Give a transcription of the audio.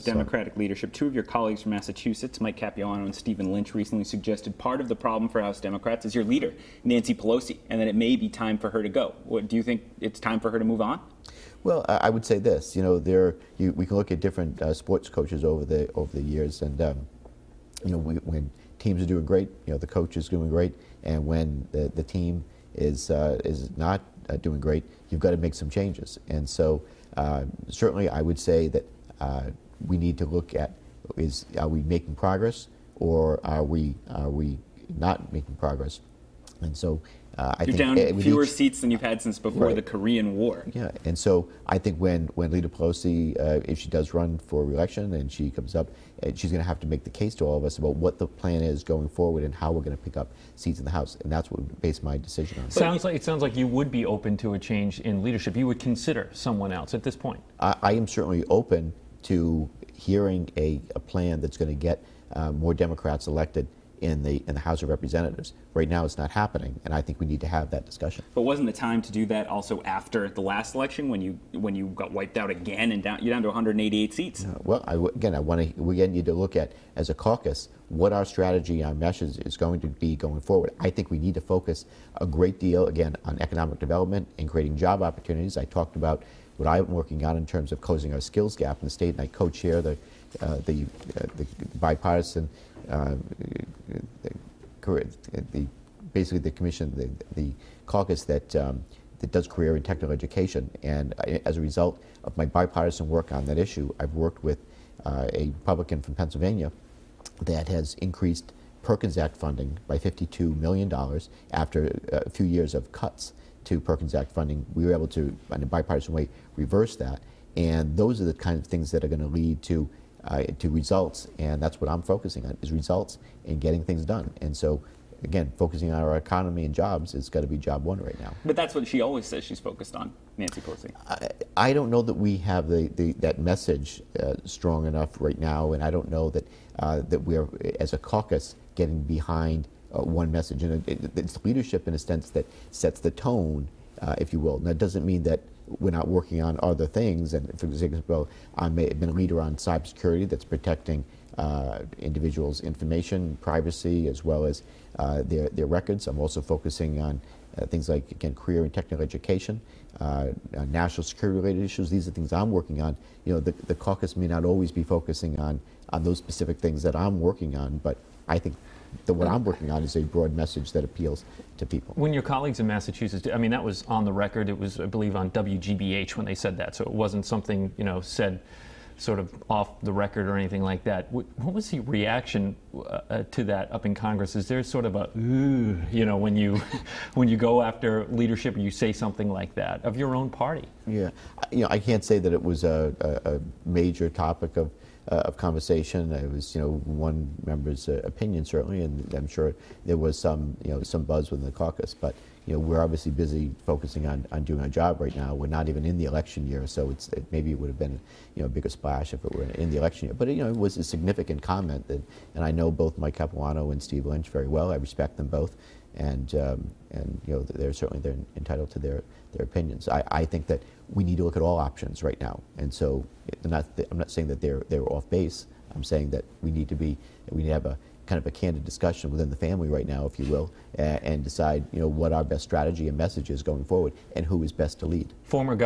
Democratic leadership. Two of your colleagues from Massachusetts, Mike Capuano and Stephen Lynch, recently suggested part of the problem for House Democrats is your leader, Nancy Pelosi, and that it may be time for her to go. Do you think it's time for her to move on? Well, I would say this. We can look at different sports coaches over the years, and when teams are doing great, the coach is doing great, and when the team is not doing great, you've got to make some changes. And so certainly I would say that we need to look at, are we making progress, or are we not making progress? And so I You're think down fewer seats than you've had since before the Korean War. Yeah, and so I think when Leader Pelosi, if she does run for re-election and she comes up, she's going to have to make the case to all of us about what the plan is going forward and how we're going to pick up seats in the House, and that's what we base my decision on. It sounds like you would be open to a change in leadership. You would consider someone else at this point. I am certainly open to hearing a plan that's going to get more Democrats elected in the House of Representatives. Right now it's not happening, and I think we need to have that discussion. But wasn't the time to do that also after the last election, when you got wiped out again and you're down to 188 seats? Well, we need to look at, as a caucus, what our strategy, our message is going to be going forward. I think we need to focus a great deal, again, on economic development and creating job opportunities. I talked about what I'm working on in terms of closing our skills gap in the state, and I co-chair the bipartisan basically the commission, the caucus that does career and technical education. And as a result of my bipartisan work on that issue, I've worked with a Republican from Pennsylvania that has increased Perkins Act funding by $52 million after a few years of cuts to Perkins Act funding. We were able to, in a bipartisan way, reverse that. And those are the kind of things that are going to lead to results, and that's what I'm focusing on, is results and getting things done. And so, again, focusing on our economy and jobs is got to be job one right now. But that's what she always says she's focused on, Nancy Pelosi. I don't know that we have that message strong enough right now, and I don't know that that we're, as a caucus, getting behind one message. And it's leadership, in a sense, that sets the tone, if you will. Now, it doesn't mean that we're not working on other things. And for example, I've been a leader on cybersecurity that's protecting individuals' information, privacy, as well as their records. I'm also focusing on things like, again, career and technical education, national security-related issues. These are things I'm working on. The caucus may not always be focusing on those specific things that I'm working on, but I think that what I'm working on is a broad message that appeals to people. When your colleagues in Massachusetts, I mean, that was on the record. It was, I believe, on WGBH when they said that. So it wasn't something, said sort of off the record or anything like that. What was the reaction to that up in Congress? Is there sort of a, when you go after leadership or you say something like that of your own party? Yeah, I can't say that it was a major topic of conversation. It was, one member's opinion, certainly, and I'm sure there was some buzz within the caucus. But we're obviously busy focusing on doing our job right now. We're not even in the election year, so maybe it would have been a bigger splash if it were in the election year. But it was a significant comment, and I know both Mike Capuano and Steve Lynch very well. I respect them both, and they're certainly entitled to their opinions. I think that we need to look at all options right now, and so I'm not saying that they're off base. I'm saying that we need to have a kind of a candid discussion within the family right now, if you will, and decide what our best strategy and message is going forward, and who is best to lead. Former